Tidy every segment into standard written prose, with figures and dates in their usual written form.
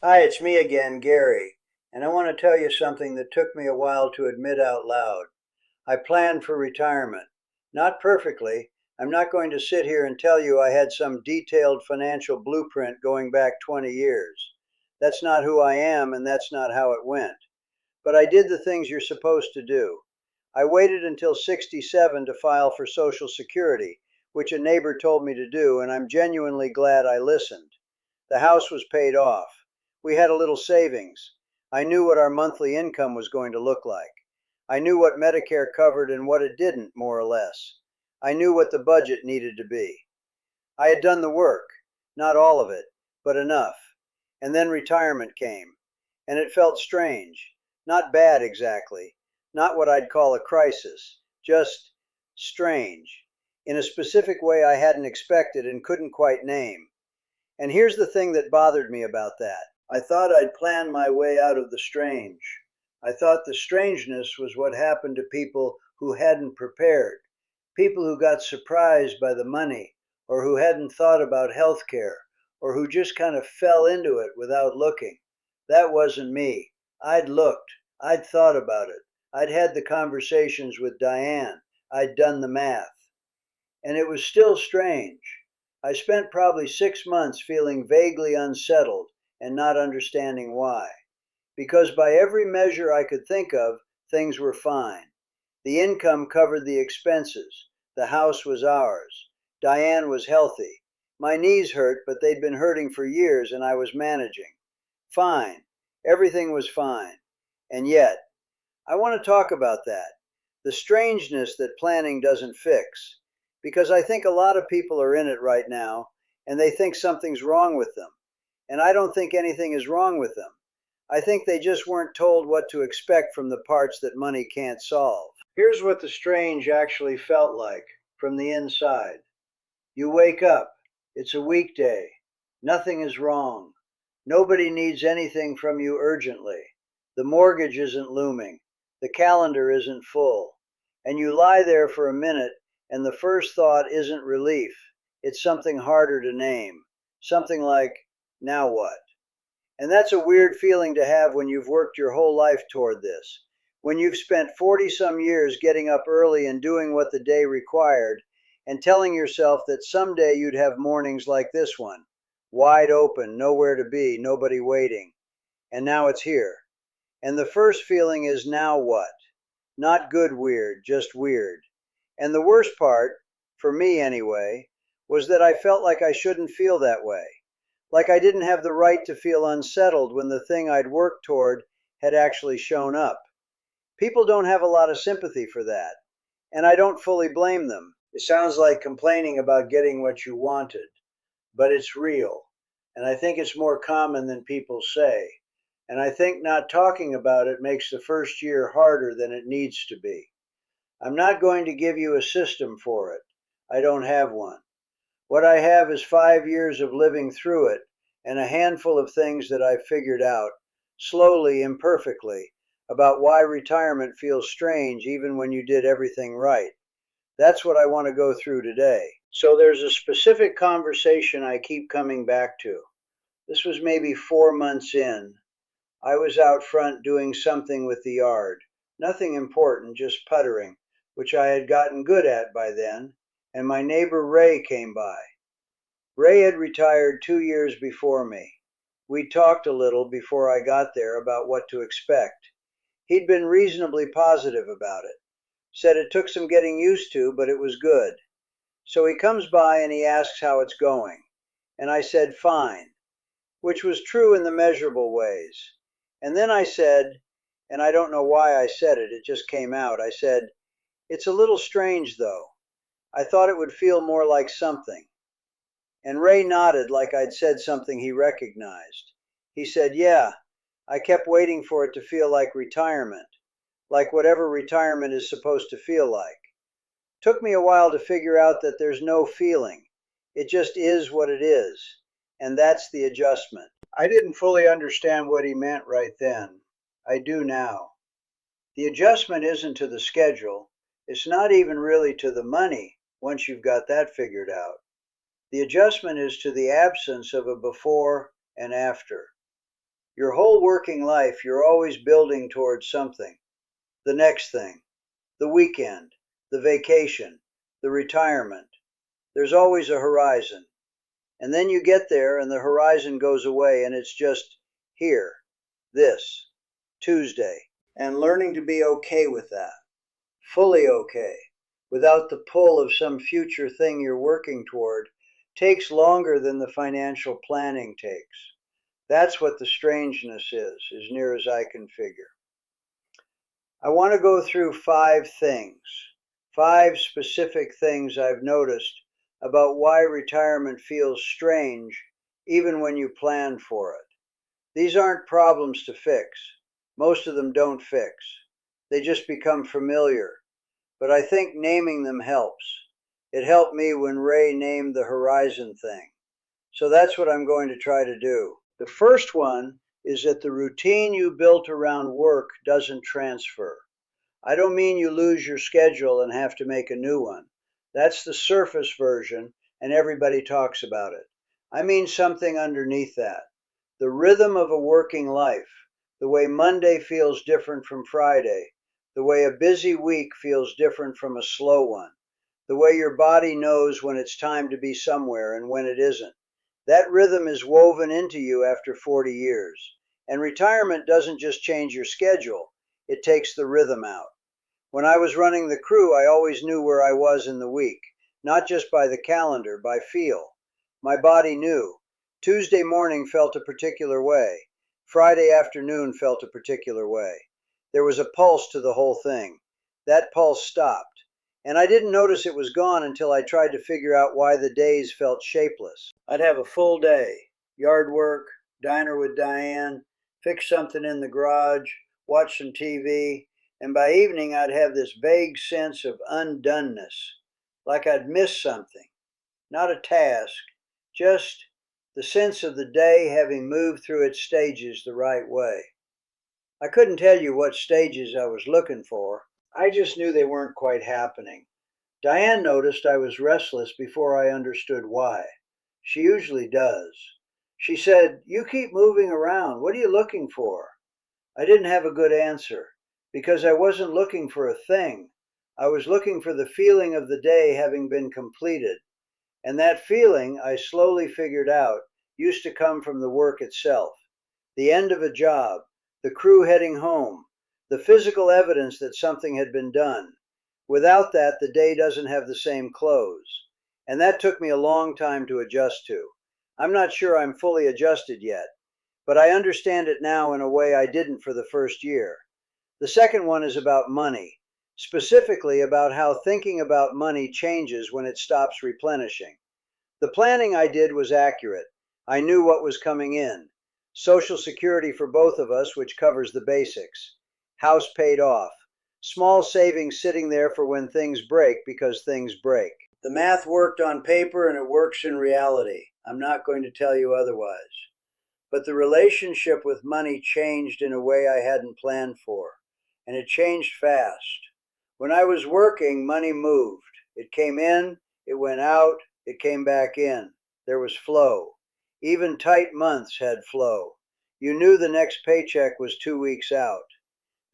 Hi, it's me again, Gary, and I want to tell you something that took me a while to admit out loud. I planned for retirement. Not perfectly. I'm not going to sit here and tell you I had some detailed financial blueprint going back 20 years. That's not who I am, and that's not how it went. But I did the things you're supposed to do. I waited until 67 to file for Social Security, which a neighbor told me to do, and I'm genuinely glad I listened. The house was paid off. We had a little savings. I knew what our monthly income was going to look like. I knew what Medicare covered and what it didn't, more or less. I knew what the budget needed to be. I had done the work, not all of it, but enough. And then retirement came. And it felt strange. Not bad exactly. Not what I'd call a crisis. Just strange. In a specific way I hadn't expected and couldn't quite name. And here's the thing that bothered me about that. I thought I'd planned my way out of the strange. I thought the strangeness was what happened to people who hadn't prepared, people who got surprised by the money, or who hadn't thought about health care, or who just kind of fell into it without looking. That wasn't me. I'd looked. I'd thought about it. I'd had the conversations with Diane. I'd done the math. And it was still strange. I spent probably 6 months feeling vaguely unsettled and not understanding why. Because by every measure I could think of, things were fine. The income covered the expenses. The house was ours. Diane was healthy. My knees hurt, but they'd been hurting for years and I was managing. Fine. Everything was fine. And yet, I want to talk about that. The strangeness that planning doesn't fix. Because I think a lot of people are in it right now, and they think something's wrong with them. And I don't think anything is wrong with them. I think they just weren't told what to expect from the parts that money can't solve. Here's what the strange actually felt like from the inside. You wake up. It's a weekday. Nothing is wrong. Nobody needs anything from you urgently. The mortgage isn't looming. The calendar isn't full. And you lie there for a minute, and the first thought isn't relief. It's something harder to name. Something like, now what? And that's a weird feeling to have when you've worked your whole life toward this. When you've spent 40 some years getting up early and doing what the day required, and telling yourself that someday you'd have mornings like this one. Wide open, nowhere to be, nobody waiting. And now it's here. And the first feeling is now what? Not good weird, just weird. And the worst part, for me anyway, was that I felt like I shouldn't feel that way. Like I didn't have the right to feel unsettled when the thing I'd worked toward had actually shown up. People don't have a lot of sympathy for that, and I don't fully blame them. It sounds like complaining about getting what you wanted, but it's real, and I think it's more common than people say. And I think not talking about it makes the first year harder than it needs to be. I'm not going to give you a system for it. I don't have one. What I have is 5 years of living through it and a handful of things that I've figured out, slowly, imperfectly, about why retirement feels strange even when you did everything right. That's what I want to go through today. So there's a specific conversation I keep coming back to. This was maybe 4 months in. I was out front doing something with the yard. Nothing important, just puttering, which I had gotten good at by then, and my neighbor Ray came by. Ray had retired 2 years before me. We talked a little before I got there about what to expect. He'd been reasonably positive about it. Said it took some getting used to, but it was good. So he comes by and he asks how it's going. And I said, fine, which was true in the measurable ways. And then I said, and I don't know why I said it, it just came out. I said, it's a little strange though. I thought it would feel more like something. And Ray nodded like I'd said something he recognized. He said, yeah, I kept waiting for it to feel like retirement, like whatever retirement is supposed to feel like. Took me a while to figure out that there's no feeling. It just is what it is. And that's the adjustment. I didn't fully understand what he meant right then. I do now. The adjustment isn't to the schedule. It's not even really to the money once you've got that figured out. The adjustment is to the absence of a before and after. Your whole working life, you're always building towards something. The next thing, the weekend, the vacation, the retirement. There's always a horizon. And then you get there and the horizon goes away and it's just here, this, Tuesday. And learning to be okay with that. Fully okay, without the pull of some future thing you're working toward, takes longer than the financial planning takes. That's what the strangeness is, as near as I can figure. I want to go through 5 things, 5 specific things I've noticed about why retirement feels strange even when you plan for it. These aren't problems to fix. Most of them don't fix. They just become familiar. But I think naming them helps. It helped me when Ray named the horizon thing. So that's what I'm going to try to do. The first one is that the routine you built around work doesn't transfer. I don't mean you lose your schedule and have to make a new one. That's the surface version, and everybody talks about it. I mean something underneath that. The rhythm of a working life, the way Monday feels different from Friday, the way a busy week feels different from a slow one, the way your body knows when it's time to be somewhere and when it isn't. That rhythm is woven into you after 40 years. And retirement doesn't just change your schedule, it takes the rhythm out. When I was running the crew, I always knew where I was in the week, not just by the calendar, by feel. My body knew. Tuesday morning felt a particular way. Friday afternoon felt a particular way. There was a pulse to the whole thing. That pulse stopped. And I didn't notice it was gone until I tried to figure out why the days felt shapeless. I'd have a full day, yard work, diner with Diane, fix something in the garage, watch some TV, and by evening I'd have this vague sense of undoneness, like I'd missed something. Not a task, just the sense of the day having moved through its stages the right way. I couldn't tell you what stages I was looking for. I just knew they weren't quite happening. Diane noticed I was restless before I understood why. She usually does. She said, "You keep moving around. What are you looking for?" I didn't have a good answer, because I wasn't looking for a thing. I was looking for the feeling of the day having been completed. And that feeling, I slowly figured out, used to come from the work itself. The end of a job, the crew heading home, the physical evidence that something had been done. Without that, the day doesn't have the same close. And that took me a long time to adjust to. I'm not sure I'm fully adjusted yet, but I understand it now in a way I didn't for the first year. The second one is about money, specifically about how thinking about money changes when it stops replenishing. The planning I did was accurate. I knew what was coming in. Social Security for both of us, which covers the basics. House paid off. Small savings sitting there for when things break because things break. The math worked on paper and it works in reality. I'm not going to tell you otherwise. But the relationship with money changed in a way I hadn't planned for. And it changed fast. When I was working, money moved. It came in, it went out, it came back in. There was flow. Even tight months had flow. You knew the next paycheck was 2 weeks out.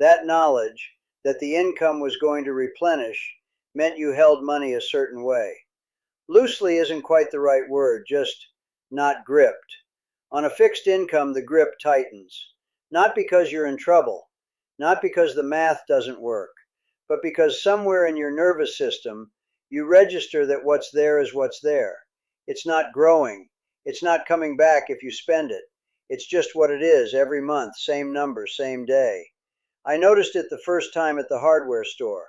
That knowledge, that the income was going to replenish, meant you held money a certain way. Loosely isn't quite the right word, just not gripped. On a fixed income, the grip tightens. Not because you're in trouble, not because the math doesn't work, but because somewhere in your nervous system, you register that what's there is what's there. It's not growing. It's not coming back if you spend it. It's just what it is every month, same number, same day. I noticed it the first time at the hardware store.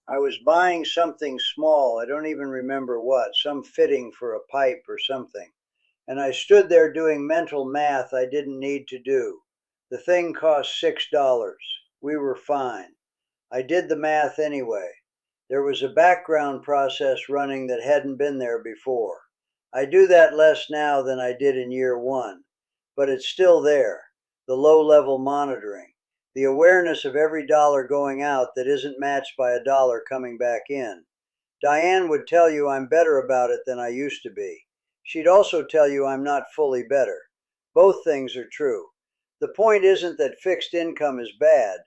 I was buying something small, I don't even remember what, some fitting for a pipe or something. And I stood there doing mental math I didn't need to do. The thing cost $6. We were fine. I did the math anyway. There was a background process running that hadn't been there before. I do that less now than I did in year 1, but it's still there, the low-level monitoring, the awareness of every dollar going out that isn't matched by a dollar coming back in. Diane would tell you I'm better about it than I used to be. She'd also tell you I'm not fully better. Both things are true. The point isn't that fixed income is bad.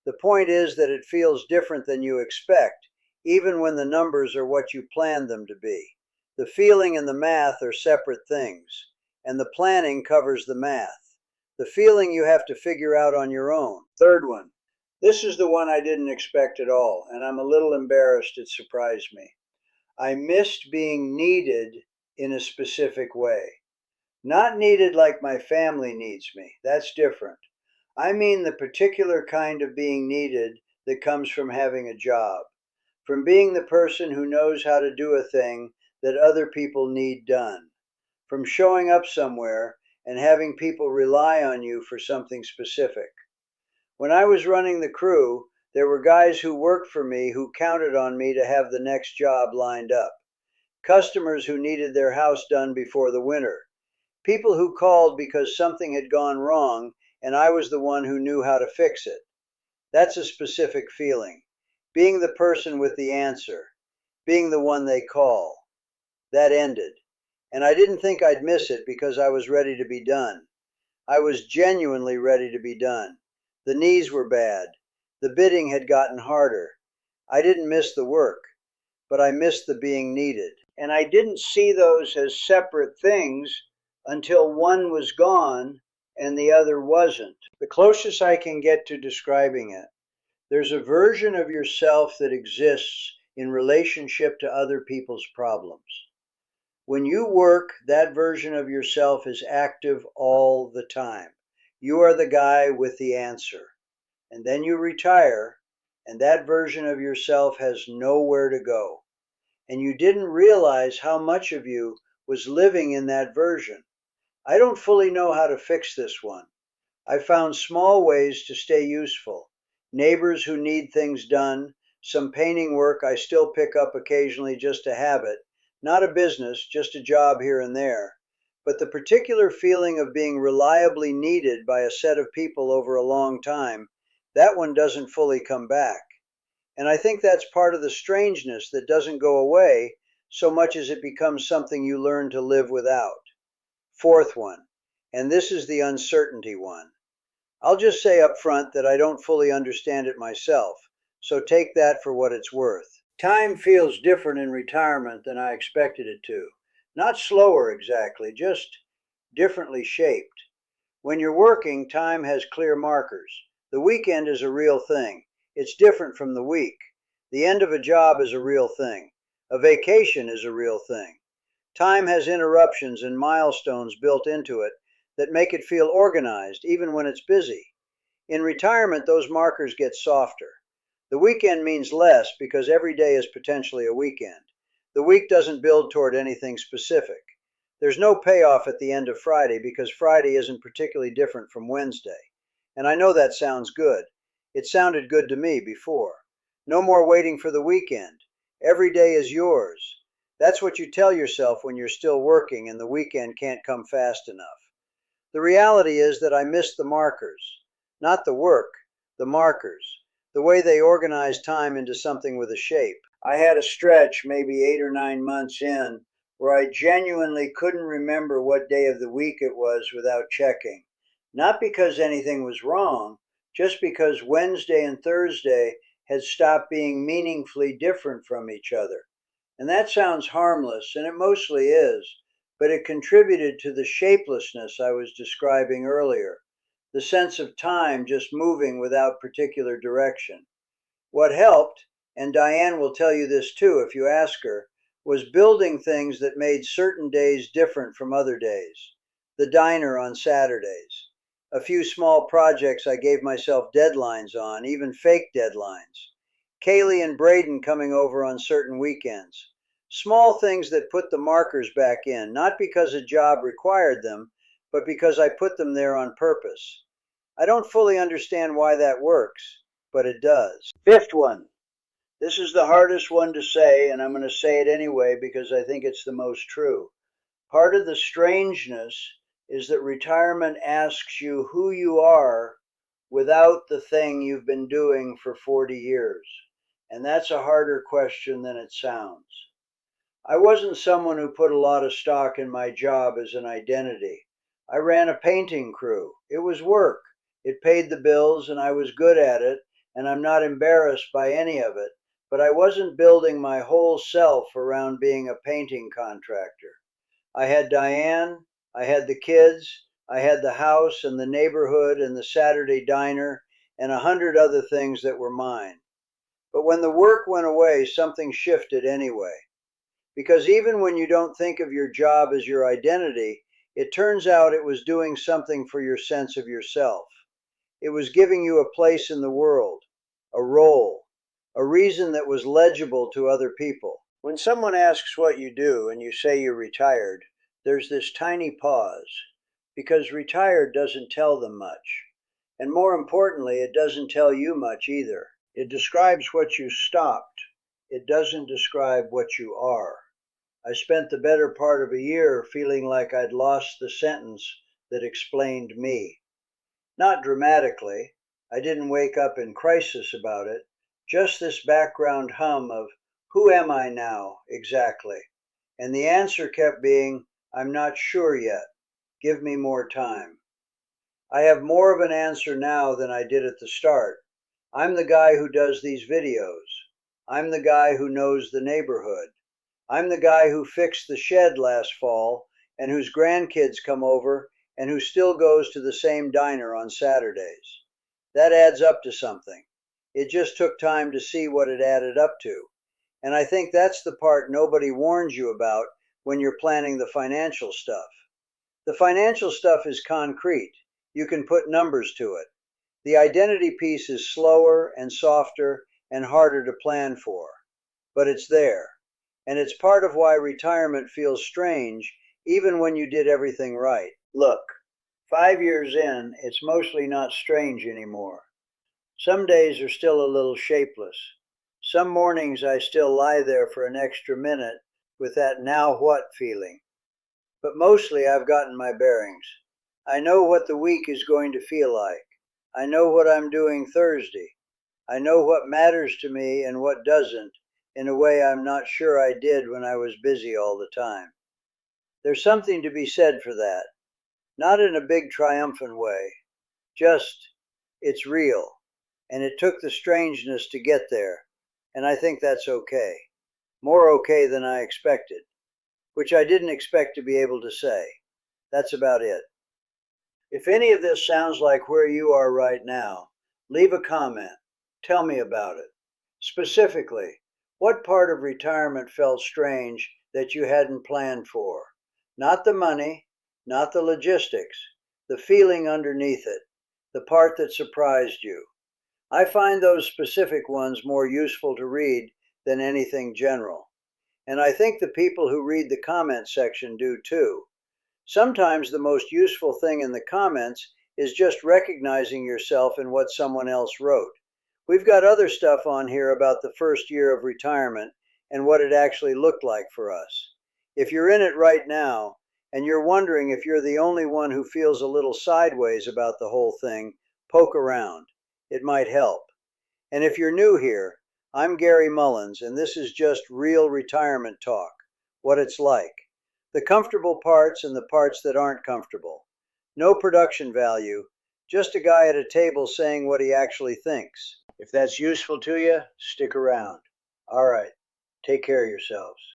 The point is that it feels different than you expect, even when the numbers are what you planned them to be. The feeling and the math are separate things, and the planning covers the math. The feeling you have to figure out on your own. Third one. This is the one I didn't expect at all, and I'm a little embarrassed it surprised me. I missed being needed in a specific way. Not needed like my family needs me. That's different. I mean the particular kind of being needed that comes from having a job, from being the person who knows how to do a thing that other people need done, from showing up somewhere and having people rely on you for something specific. When I was running the crew, there were guys who worked for me who counted on me to have the next job lined up, customers who needed their house done before the winter, people who called because something had gone wrong and I was the one who knew how to fix it. That's a specific feeling. Being the person with the answer. Being the one they call. That ended. And I didn't think I'd miss it because I was ready to be done. I was genuinely ready to be done. The knees were bad. The bidding had gotten harder. I didn't miss the work, but I missed the being needed. And I didn't see those as separate things until one was gone and the other wasn't. The closest I can get to describing it, there's a version of yourself that exists in relationship to other people's problems. When you work, that version of yourself is active all the time. You are the guy with the answer. And then you retire, and that version of yourself has nowhere to go. And you didn't realize how much of you was living in that version. I don't fully know how to fix this one. I found small ways to stay useful. Neighbors who need things done, some painting work I still pick up occasionally just to have it, not a business, just a job here and there. But the particular feeling of being reliably needed by a set of people over a long time, that one doesn't fully come back. And I think that's part of the strangeness that doesn't go away so much as it becomes something you learn to live without. Fourth one, and this is the uncertainty one. I'll just say up front that I don't fully understand it myself, so take that for what it's worth. Time feels different in retirement than I expected it to. Not slower exactly, just differently shaped. When you're working, time has clear markers. The weekend is a real thing. It's different from the week. The end of a job is a real thing. A vacation is a real thing. Time has interruptions and milestones built into it that make it feel organized even when it's busy. In retirement, those markers get softer. The weekend means less because every day is potentially a weekend. The week doesn't build toward anything specific. There's no payoff at the end of Friday because Friday isn't particularly different from Wednesday. And I know that sounds good. It sounded good to me before. No more waiting for the weekend. Every day is yours. That's what you tell yourself when you're still working and the weekend can't come fast enough. The reality is that I missed the markers. Not the work, the markers. The way they organize time into something with a shape. I had a stretch, maybe 8 or 9 months in, where I genuinely couldn't remember what day of the week it was without checking. Not because anything was wrong, just because Wednesday and Thursday had stopped being meaningfully different from each other. And that sounds harmless, and it mostly is, but it contributed to the shapelessness I was describing earlier, the sense of time just moving without particular direction. What helped, and Diane will tell you this too if you ask her, was building things that made certain days different from other days. The diner on Saturdays. A few small projects I gave myself deadlines on, even fake deadlines. Kaylee and Braden coming over on certain weekends. Small things that put the markers back in, not because a job required them, but because I put them there on purpose. I don't fully understand why that works, but it does. Fifth one. This is the hardest one to say, and I'm going to say it anyway because I think it's the most true. Part of the strangeness is that retirement asks you who you are without the thing you've been doing for 40 years. And that's a harder question than it sounds. I wasn't someone who put a lot of stock in my job as an identity. I ran a painting crew. It was work. It paid the bills and I was good at it, and I'm not embarrassed by any of it, but I wasn't building my whole self around being a painting contractor. I had Diane, I had the kids, I had the house and the neighborhood and the Saturday diner and 100 other things that were mine. But when the work went away, something shifted anyway. Because even when you don't think of your job as your identity, it turns out it was doing something for your sense of yourself. It was giving you a place in the world, a role, a reason that was legible to other people. When someone asks what you do and you say you're retired, there's this tiny pause, because retired doesn't tell them much. And more importantly, it doesn't tell you much either. It describes what you stopped. It doesn't describe what you are. I spent the better part of a year feeling like I'd lost the sentence that explained me. Not dramatically. I didn't wake up in crisis about it. Just this background hum of, who am I now, exactly? And the answer kept being, I'm not sure yet. Give me more time. I have more of an answer now than I did at the start. I'm the guy who does these videos. I'm the guy who knows the neighborhood. I'm the guy who fixed the shed last fall and whose grandkids come over and who still goes to the same diner on Saturdays. That adds up to something. It just took time to see what it added up to. And I think that's the part nobody warns you about when you're planning the financial stuff. The financial stuff is concrete. You can put numbers to it. The identity piece is slower and softer and harder to plan for. But it's there. And it's part of why retirement feels strange even when you did everything right. Look, 5 years in, it's mostly not strange anymore. Some days are still a little shapeless. Some mornings I still lie there for an extra minute with that now what feeling. But mostly I've gotten my bearings. I know what the week is going to feel like. I know what I'm doing Thursday. I know what matters to me and what doesn't in a way I'm not sure I did when I was busy all the time. There's something to be said for that. Not in a big triumphant way. Just, it's real. And it took the strangeness to get there. And I think that's okay. More okay than I expected. Which I didn't expect to be able to say. That's about it. If any of this sounds like where you are right now, leave a comment. Tell me about it. Specifically, what part of retirement felt strange that you hadn't planned for? Not the money, not the logistics, the feeling underneath it, the part that surprised you. I find those specific ones more useful to read than anything general. And I think the people who read the comment section do too. Sometimes the most useful thing in the comments is just recognizing yourself in what someone else wrote. We've got other stuff on here about the first year of retirement and what it actually looked like for us. If you're in it right now, and you're wondering if you're the only one who feels a little sideways about the whole thing, poke around. It might help. And if you're new here, I'm Gary Mullins, and this is just real retirement talk, what it's like. The comfortable parts and the parts that aren't comfortable. No production value, just a guy at a table saying what he actually thinks. If that's useful to you, stick around. All right, take care of yourselves.